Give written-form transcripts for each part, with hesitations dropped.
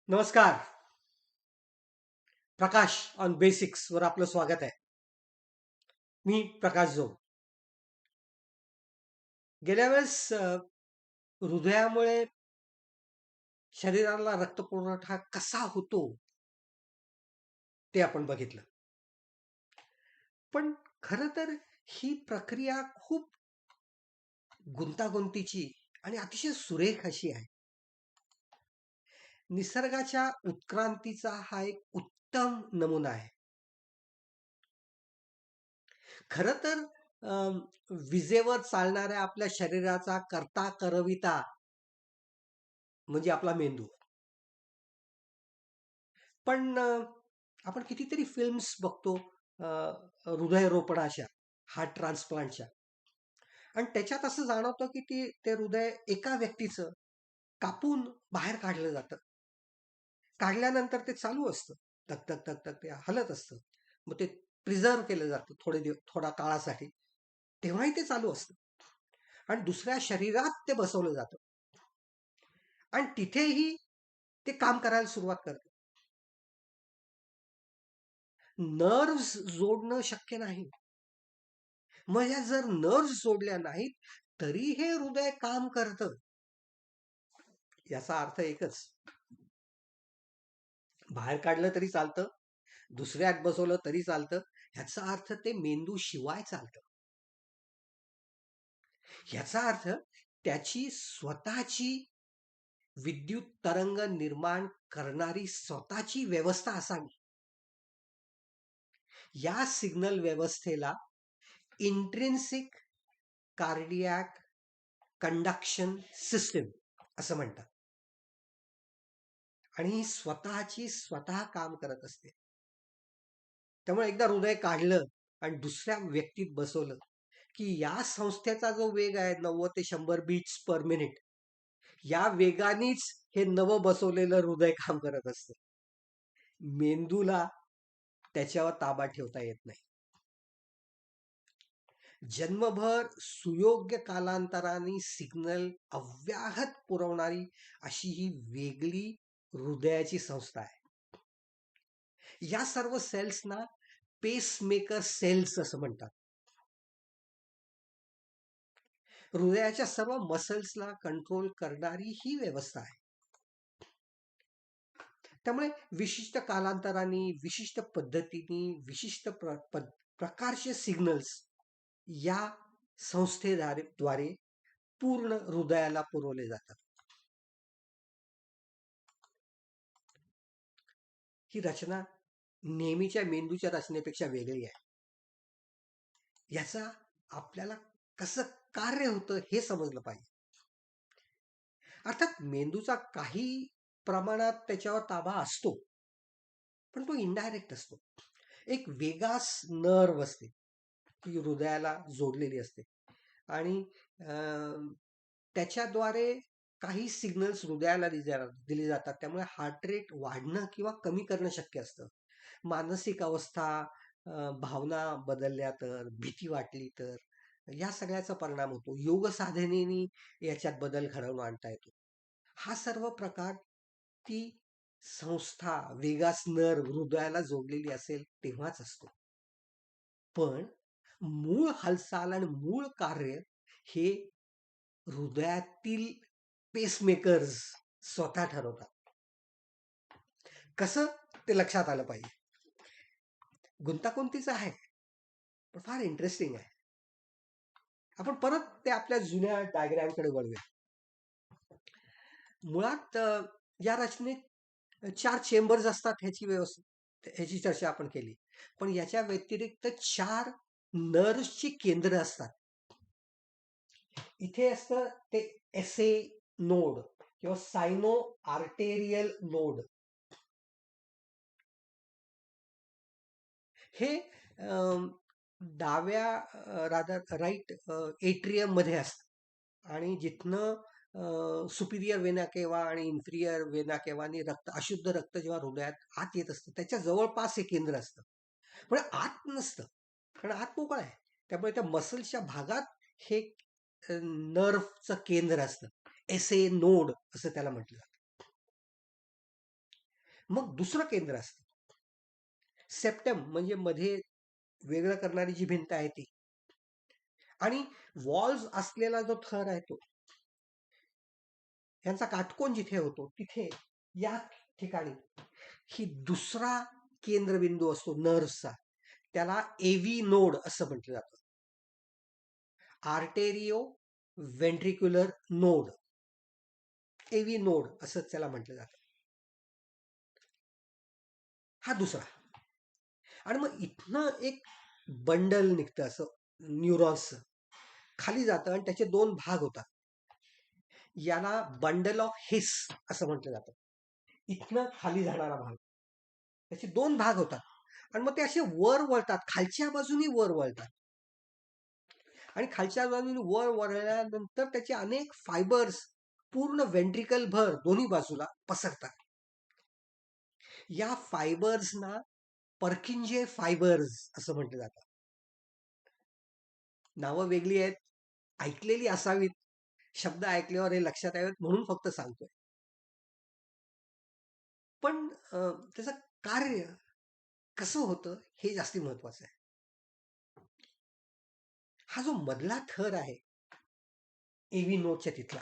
नमस्कार. प्रकाश on basics वर आपलं स्वागत आहे. मी प्रकाश जोग. गेल्या वेळेस हृदयामुळे शरीराला रक्तपुरवठा कसा होतो ते आपण बघितलं. पण खरं तर ही प्रक्रिया खूप गुंतागुंतीची आणि अतिशय सुरेख अशी आहे. निसर्गाच्या उत्क्रांतीचा हा एक उत्तम नमुना आहे. खरं तर विजेवर चालणाऱ्या आपल्या शरीराचा करता करविता म्हणजे आपला मेंदू. पण आपण कितीतरी फिल्म्स बघतो अ, हृदयरोपणाच्या, हार्ट ट्रान्सप्लांटच्या आणि त्याच्यात असं जाणवतं की ते हृदय एका व्यक्तीचं कापून बाहेर काढलं जातं. काढल्यानंतर ते चालू असतं. धक धक धक धक ते हलत असतं. मग ते प्रिझर्व्ह केलं जातं थोडा काळासाठी. तेव्हाही ते चालू असतं आणि दुसऱ्या शरीरात ते बसवलं जातं आणि तिथेही ते काम करायला सुरुवात करतं. नर्व्हज जोडणं शक्य नाही. मग या जर नर्व्हज जोडल्या नाहीत, तरी हे हृदय काम करतं. याचा अर्थ एकच. बाहेर काढलं तरी चालतं, दुसऱ्यात बसवलं तरी चालतं. ह्याचा अर्थ ते मेंदू शिवाय चालतं. ह्याचा अर्थ त्याची स्वतःची विद्युत तरंग निर्माण करणारी स्वतःची व्यवस्था असावी. या सिग्नल व्यवस्थेला इंट्रिन्सिक कार्डियाक कंडक्शन सिस्टीम असं म्हणतात. आणि ही स्वतःची स्वतः काम करत असते. त्यामुळे एकदा हृदय काढलं आणि दुसऱ्या व्यक्तीत बसवलं की या संस्थेचा जो वेग आहे 90 ते 100 बीट्स पर मिनिट, या वेगानेच हे नवं बसवलेलं हृदय काम करत असतं. मेंदूला त्याच्यावर ताबा ठेवता येत नाही. जन्मभर सुयोग्य कालांतराने सिग्नल अव्याहत पुरवणारी अशी ही वेगळी हृदयाची संस्था आहे. या सर्व सेल्सना पेसमेकर सेल्स असं म्हणतात. हृदयाच्या सर्व मसल्सला कंट्रोल करणारी ही व्यवस्था आहे. त्यामुळे विशिष्ट कालांतराने, विशिष्ट पद्धतीने, विशिष्ट प्रकारचे सिग्नल्स या संस्थेद्वारे पूर्ण हृदयाला पुरवले जातात. ही रचना नेहमीच्या मेंदूच्या रचनेपेक्षा वेगळी आहे. याचा आपल्याला कसं कार्य होतं हे समजलं पाहिजे. अर्थात मेंदूचा काही प्रमाणात त्याच्यावर ताबा असतो, पण तो इनडायरेक्ट असतो. एक वेगास नर्व असते, ती हृदयाला जोडलेली असते आणि त्याच्याद्वारे काही सिग्नल्स हृदयाला दिले जातात. त्यामुळे हार्ट रेट वाढणं किंवा कमी करणं शक्य असतं. मानसिक अवस्था, भावना बदलल्या तर, भीती वाटली तर, या सगळ्याचा परिणाम होतो. योग साधनेने याच्यात बदल घडवून आणता येतो. हा सर्व प्रकार ती संस्था वेगास नर्व हृदयाला जोडलेली असेल तेव्हाच असतो. पण मूळ हालचाल आणि मूळ कार्य हे हृदयातील पेसमेकर्स स्वतः ठरवतात. कसं ते लक्षात आलं पाहिजे. गुंतागुंतीचं आहे, पण फार इंटरेस्टिंग आहे. आपण परत ते आपल्या जुन्या डायग्रामकडे वळूया. मुळात या रचनेत 4 चेंबर्स असतात ह्याची चर्चा आपण केली. पण याच्या व्यतिरिक्त 4 नर्व्सची केंद्र असतात. इथे असतं ते एसए नोड किंवा सायनो आर्टेरियल नोड. हे डाव्या राईट एट्रियम मध्ये असतं आणि जिथनं सुपिरियर वेना केवा आणि इन्फिरियर वेना केवानी अशुद्ध रक्त जेव्हा हृदयात आत येत असतं त्याच्या जवळपास हे केंद्र असतं. पण आत नसतं, कारण आत मोकळं आहे. त्यामुळे त्या मसल्सच्या भागात हे नर्वचं केंद्र असतं. एस ए नोड असं त्याला म्हटलं जातं. मग दुसरं केंद्र असतं. सेप्टम म्हणजे मध्ये वेगळं करणारी जी भिंत आहे ती. आणि वॉल्स असलेला जो थर आहे तो, यांचा काटकोन जिथे होतो तिथे या ठिकाणी ही दुसरा केंद्रबिंदू असतो नर्व्हचा. त्याला एव्ही नोड असं म्हटलं जातं. आर्टेरिओ व्हेंट्रिक्युलर नोड, एव्ही नोड असं त्याला म्हटलं जातं. हा दुसरा. आणि मग इथनं एक बंडल निघतं असं न्यूरॉन्सचं, खाली जातं आणि त्याचे दोन भाग होतात. याला बंडल ऑफ हिस असं म्हटलं जातं. इथनं खाली जाणारा भाग, त्याचे दोन भाग होतात. आणि मग ते असे वर वळतात, खालच्या बाजूनी वर वळतात. आणि खालच्या बाजूने वर वळल्यानंतर त्याचे अनेक फायबर्स पूर्ण व्हेंट्रिकल भर दोन्ही बाजूला पसरतात. या फायबर्सना पर्किंजे फायबर्स असं म्हटलं जातं. नावं वेगळी आहेत, ऐकलेली असावीत, शब्द ऐकल्यावर हे लक्षात यावेत म्हणून फक्त सांगतोय. पण त्याचं कार्य कसं होतं हे जास्ती महत्वाचं आहे. हा जो मधला थर आहे एव्ही नोडच्या तिथला,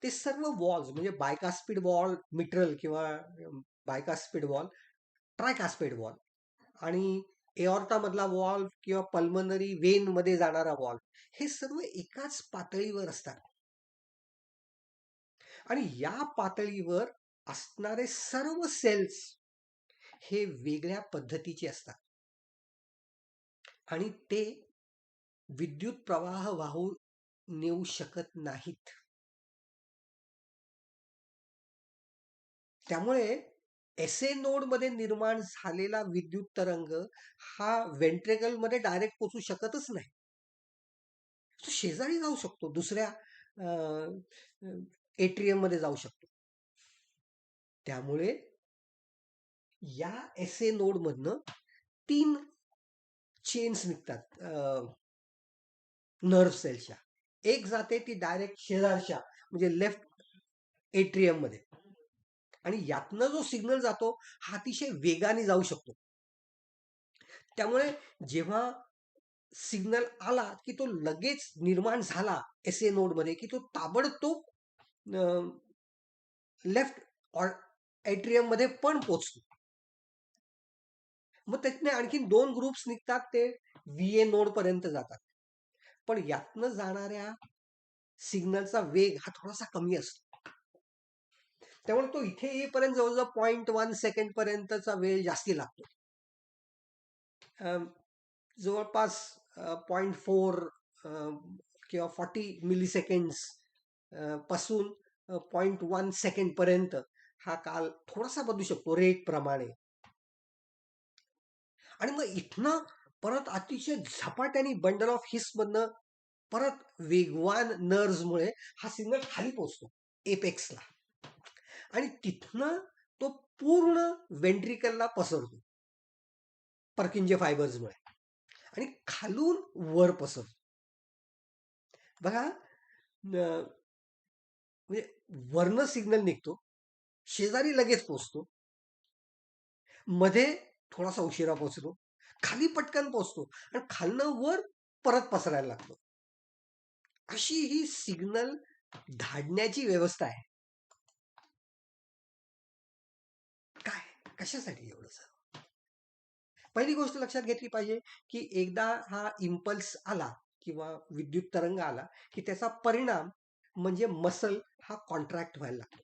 ते सर्व वॉल्स म्हणजे बायकास्पिड वॉल मिट्रल किंवा बायकास्पिड वॉल, ट्रायकास्पिड वॉल आणि एऑर्टा मधला वॉल्व किंवा पल्मनरी वेन मध्ये जाणारा वॉल्व, हे सर्व एकाच पातळीवर असतात. आणि या पातळीवर असणारे सर्व सेल्स हे वेगळ्या पद्धतीचे असतात. आणि ते विद्युत प्रवाह वाहून नेऊ शकत नाहीत. त्यामुळे एसए नोड मध्ये निर्माण झालेला विद्युत तरंग हा व्हेंट्रिकल मध्ये डायरेक्ट पोचू शकतच नाही. तो शेजारी जाऊ शकतो, दुसऱ्या एट्रियम मध्ये जाऊ शकतो. त्यामुळे या एसए नोड मधनं 3 चेन्स निघतात नर्व्ह सेलच्या. एक जाते ती डायरेक्ट शेजारच्या म्हणजे लेफ्ट एट्रियम मध्ये, आणि यातनं जो सिग्नल जातो हा अतिशय वेगाने जाऊ शकतो. त्यामुळे जेव्हा सिग्नल आला की तो लगेच निर्माण झाला एसए नोड मध्ये की तो ताबडतोब लेफ्ट एट्रियम मध्ये पण पोचतो. मग त्यातने आणखी 2 ग्रुप्स निघतात, ते व्हीए नोड पर्यंत जातात. पण यातनं जाणाऱ्या सिग्नलचा वेग हा थोडासा कमी असतो. त्यामुळे तो इथे येईपर्यंत जवळजवळ 0.1 सेकंड पर्यंतचा वेळ जास्ती लागतो. जवळपास 0.4 किंवा 40 मिली सेकंड्स पासून 0.1 सेकंड पर्यंत हा काल थोडासा बदलू शकतो रेट प्रमाणे. आणि मग इथनं परत अतिशय झपाट्याने बंडल ऑफ हिस मधनं परत वेगवान नर्व्हमुळे हा सिग्नल खाली पोहोचतो एपेक्सला, आणि तिथनं तो पूर्ण व्हेंट्रिकलला पसरतो पर्किंजे फायबर्समुळे, आणि खालून वर पसरतो. बघा, म्हणजे वर्ण सिग्नल निघतो, शेजारी लगेच पोचतो, मध्ये थोडासा उशिरा पोचतो, खाली पटकन पोचतो, आणि खालनं वर परत पसरायला लागतो. अशी ही सिग्नल धाडण्याची व्यवस्था आहे. काय, कशासाठी एवढं सर? पहिली गोष्ट लक्षात घेतली पाहिजे की एकदा हा इम्पल्स आला किंवा विद्युत तरंग आला की त्याचा परिणाम म्हणजे मसल हा कॉन्ट्रॅक्ट व्हायला लागतो,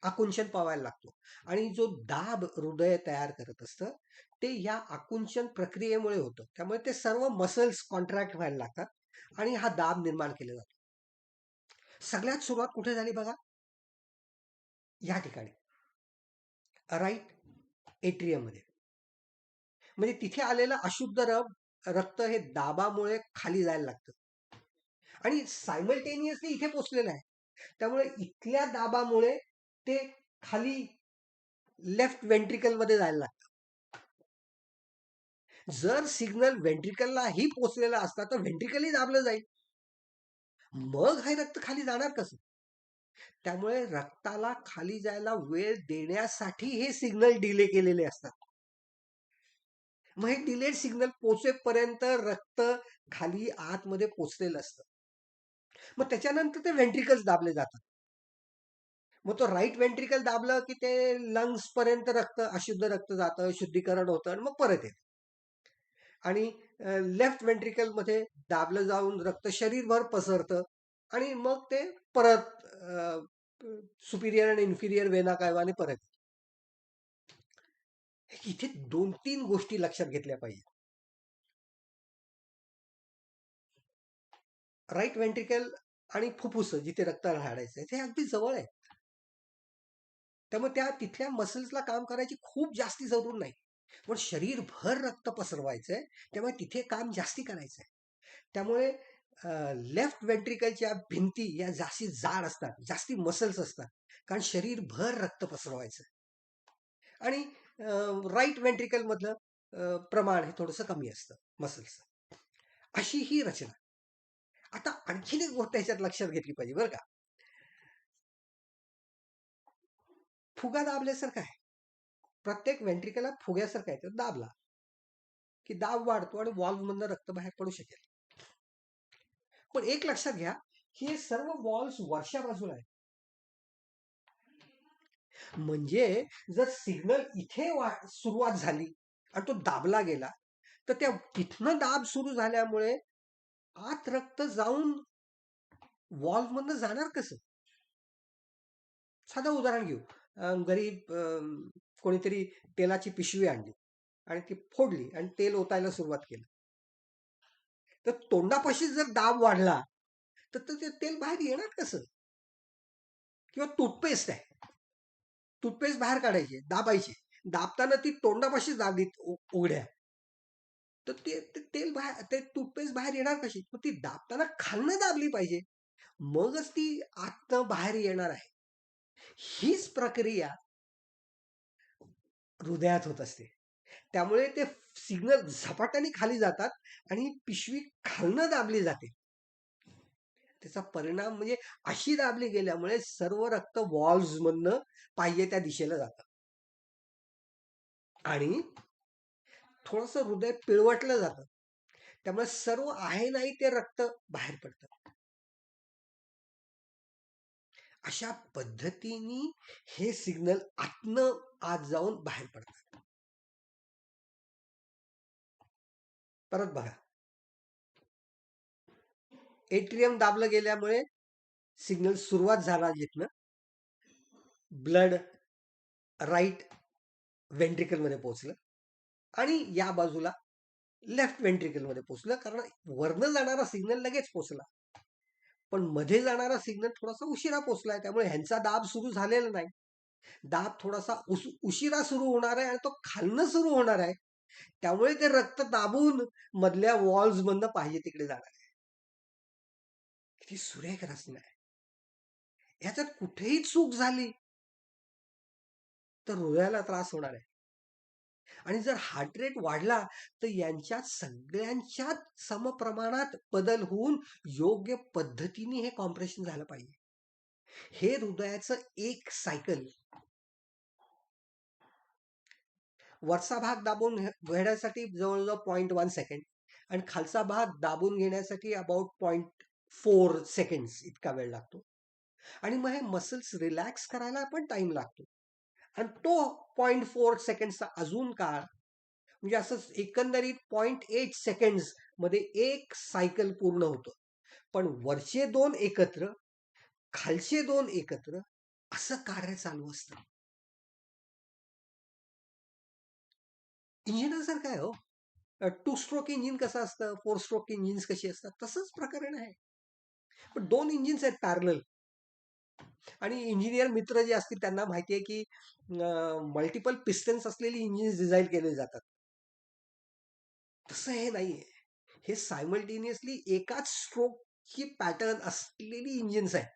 आकुंचन पावायला लागतो. आणि जो दाब हृदय तयार करत असतं ते या आकुंचन प्रक्रियेमुळे होतं. त्यामुळे ते सर्व मसल्स कॉन्ट्रॅक्ट व्हायला लागतात आणि हा दाब निर्माण केला जातो. सगळ्यात सुरुवात कुठे झाली बघा, या ठिकाणी राईट एट्रियम मध्ये. म्हणजे तिथे आलेलं अशुद्ध रक्त हे दाबामुळे खाली जायला लागतं, आणि सायमल्टेनियसली इथे पोचलेलं आहे. त्यामुळे इथल्या दाबामुळे ते खाली लेफ्ट व्हेंट्रिकल मध्ये जायला लागतं. जर सिग्नल व्हेंट्रिकललाही पोचलेला असता तर व्हेंट्रिकलही दाबलं जाईल, मग हे रक्त खाली जाणार कसं? त्यामुळे रक्ताला खाली जायला वेळ देण्यासाठी हे सिग्नल डिले केलेले असतात. मग हे डिलेड सिग्नल पोचेपर्यंत रक्त खाली आतमध्ये पोचलेलं असतं. मग त्याच्यानंतर ते व्हेंट्रिकल्स दाबले जातात. मग तो राईट व्हेंट्रिकल दाबलं की ते लंग्स पर्यंत रक्त, अशुद्ध रक्त जातं, शुद्धीकरण होतं आणि मग परत येतं. आणि लेफ्ट व्हेंट्रिकल मध्ये दाबलं जाऊन रक्त शरीरभर पसरतं आणि मग ते परत सुपिरियर आणि इन्फिरियर वेना कायवाने परत येतं. इथे 2-3 गोष्टी लक्षात घेतल्या पाहिजेत. राईट व्हेंट्रिकल आणि फुफ्फुस जिथे रक्त राहायचं ते अगदी जवळ आहे. त्यामुळे त्या तिथल्या मसल्सला काम करायची खूप जास्ती जरूर नाही. पण शरीरभर रक्त पसरवायचंय, त्यामुळे तिथे काम जास्ती करायचंय. त्यामुळे लेफ्ट व्हेंट्रिकलच्या भिंती या जास्ती जाड असतात, जास्ती मसल्स असतात, कारण शरीरभर रक्त पसरवायचं. आणि राईट व्हेंट्रिकल मधलं प्रमाण हे थोडंसं कमी असतं मसल्स. अशी ही रचना. आता आणखीन एक गोष्ट ह्याच्यात लक्षात घेतली पाहिजे बरं का. फुगा दाबल्यासारखा आहे. प्रत्येक व्हेंट्रिकलला फुग्यासारखा आहे. तो दाबला की दाब वाढतो आणि वॉल्व्ह मधनं रक्त बाहेर पडू शकेल. पण एक लक्षात घ्या, हे सर्व वॉल्व्स वरच्या बाजूला आहेत. म्हणजे जर सिग्नल इथे सुरुवात झाली आणि तो दाबला गेला, तर त्या तिथनं दाब सुरू झाल्यामुळे आत रक्त जाऊन वॉल्व्ह मधनं जाणार कसं? साधं उदाहरण घेऊ. घरी कोणीतरी तेलाची पिशवी आणली आणि ती फोडली आणि तेल ओतायला सुरुवात केली. तर तोंडापाशी जर दाब वाढला, तर ते तेल बाहेर येणार कसं? किंवा टूथपेस्ट आहे. टूथपेस्ट बाहेर काढायची, दाबायची. दाबताना ती तोंडापाशीच दाबली उघड्या. तर ते तेल बाहेर, ते टूथपेस्ट बाहेर येणार कशी? मग ती दाबताना खालनं दाबली पाहिजे. मगच ती आतनं बाहेर येणार आहे. हीच प्रक्रिया हृदयात होत असते. त्यामुळे ते सिग्नल झपाट्याने खाली जातात आणि पिशवी खालनं दाबली जाते. त्याचा परिणाम म्हणजे अशी दाबली गेल्यामुळे सर्व रक्त वॉल्व्ह मधनं पाहिजे त्या दिशेला जातं आणि थोडस हृदय पिळवटलं जातं. त्यामुळे सर्व आहे नाही ते रक्त बाहेर पडतं. अशा पद्धतीने हे सिग्नल आतनं आत जाऊन बाहेर पडतात. परत बघा, एट्रियम दाबलं गेल्यामुळे सिग्नल सुरुवात झाला जिथनं ब्लड राईट व्हेंट्रिकल मध्ये पोहोचलं आणि या बाजूला लेफ्ट व्हेंट्रिकल मध्ये पोहोचलं, कारण वरनं जाणारा सिग्नल लगेच पोहोचला, पण मध्ये जाणारा सिग्नल थोडासा उशिरा पोहोचलाय. त्यामुळे ह्यांचा दाब सुरू झालेला नाही. दाब थोडासा उशिरा सुरू होणार आहे आणि तो खालनं सुरू होणार आहे. त्यामुळे ते रक्त दाबून मधल्या वॉल्स मधनं पाहिजे तिकडे जाणार आहे. किती सुरेख रचना आहे. ह्याच्यात कुठेही चूक झाली तर हृदयाला त्रास होणार आहे. आणि जर हार्ट रेट वाढला तर यांच्यात सगळ्यांच्यात समप्रमाणात बदल होऊन योग्य पद्धतीने हे कॉम्प्रेशन झालं पाहिजे. हे हृदयाचं एक सायकल. वरचा भाग दाबून घेण्यासाठी जवळजवळ 0.1 सेकंड आणि खालचा भाग दाबून घेण्यासाठी अबाउट 0.4 सेकंड इतका वेळ लागतो. आणि मग हे मसल्स रिलॅक्स करायला पण टाइम लागतो. आणि तो 0.4 सेकंडचा अजून काळ, म्हणजे असं एकंदरीत 0.8 सेकंड मध्ये एक सायकल पूर्ण होतं. पण वरचे दोन एकत्र, खालचे दोन एकत्र असं कार्य चालू असतं. इंजिनासारखं आहे हो. 2 स्ट्रोक इंजिन कसं असतं, 4 स्ट्रोक इंजिन्स कशी असतात, तसंच प्रकरण आहे. पण 2 इंजिन्स आहेत पॅरलल. आणि इंजिनियर मित्र जे असतील त्यांना माहिती आहे की मल्टिपल पिस्टन्स असलेली इंजिन डिझाईन केले जातात. तसं हे नाहीये. हे सायमल्टेनियसली एकाच स्ट्रोकची पॅटर्न असलेली इंजिन्स आहेत.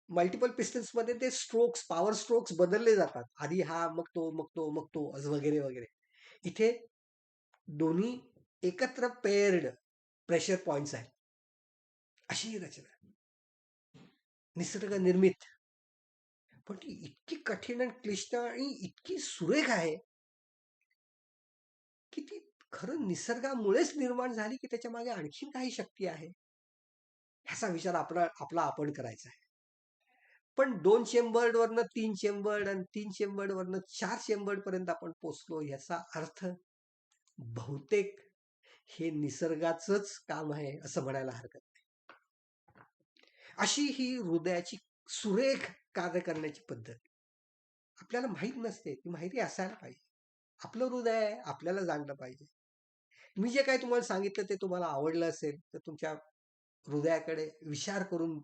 मल्टिपल पिस्टन्स मध्ये ते स्ट्रोक्स, पॉवर स्ट्रोक्स बदलले जातात. आधी हा, मग तो, मग तो, मग तो, असं वगैरे वगैरे. इथे दोन्ही एकत्र पेअर्ड प्रेशर पॉइंट्स आहेत. अशी ही रचना. निसर्ग निर्मित, पण ती इतकी कठीण आणि क्लिष्ट आणि इतकी सुरेख आहे, की ती खरं निसर्गामुळेच निर्माण झाली, की त्याच्या मागे आणखीन काही शक्ती आहे? ह्याचा विचार आपला आपला आपण करायचा आहे. पण 2 चेंबरवरनं 3 चेंबर आणि 3 चेंबरवरनं 4 चेंबरपर्यंत आपण पोहोचलो, याचा अर्थ बहुतेक हे निसर्गाचंच काम आहे, असं म्हणायला हरकत नाही. अशी ही हृदयाची सुरेख कार्य करण्याची पद्धत आपल्याला माहीत नसते. ती माहिती असायला पाहिजे. आपलं हृदय आहे, आपल्याला जाणलं पाहिजे. मी जे काही तुम्हाला सांगितलं ते तुम्हाला आवडलं असेल, तर तुमच्या हृदयाकडे विचार करून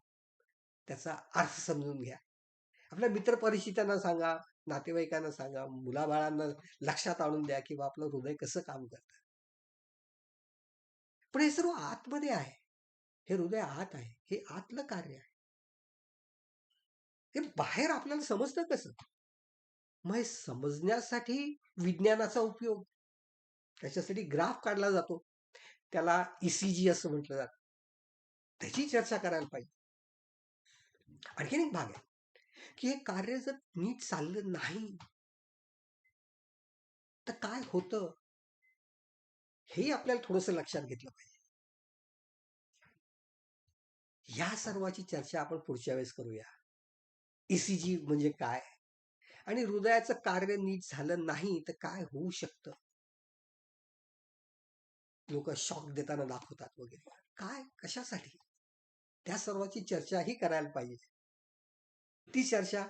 त्याचा अर्थ समजून घ्या. आपल्या मित्रपरिचितांना सांगा, नातेवाईकांना सांगा, मुलाबाळांना लक्षात आणून द्या, की आपलं हृदय कसं काम करतं. पण हे सर्व आतमध्ये आहे. हे हृदय आत आहे. हे आतलं कार्य आहे. हे बाहेर आपल्याला समजतं कसं? मग हे समजण्यासाठी विज्ञानाचा उपयोग. त्याच्यासाठी ग्राफ काढला जातो. त्याला ईसीजी असं म्हटलं जातं. त्याची चर्चा करायला पाहिजे. आणखीन एक भाग आहे, की हे कार्य जर नीट चाललं नाही, तर काय होतं? हेही आपल्याला थोडंसं लक्षात घेतलं पाहिजे. या सर्वाची चर्चा आपण पुढच्या वेळेस करूया. ईसीजी म्हणजे काय? आणि हृदयाचं कार्य नीट झालं नाही, तर काय होऊ शकतं? लोक शॉक देताना दाखवतात वगैरे. काय? कशासाठी? त्या सर्वाची चर्चाही करायला पाहिजे. ती चर्चा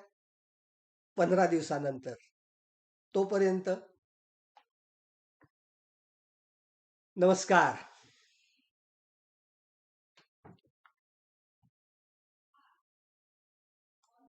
15 दिवसानंतर. तोपर्यंत नमस्कार.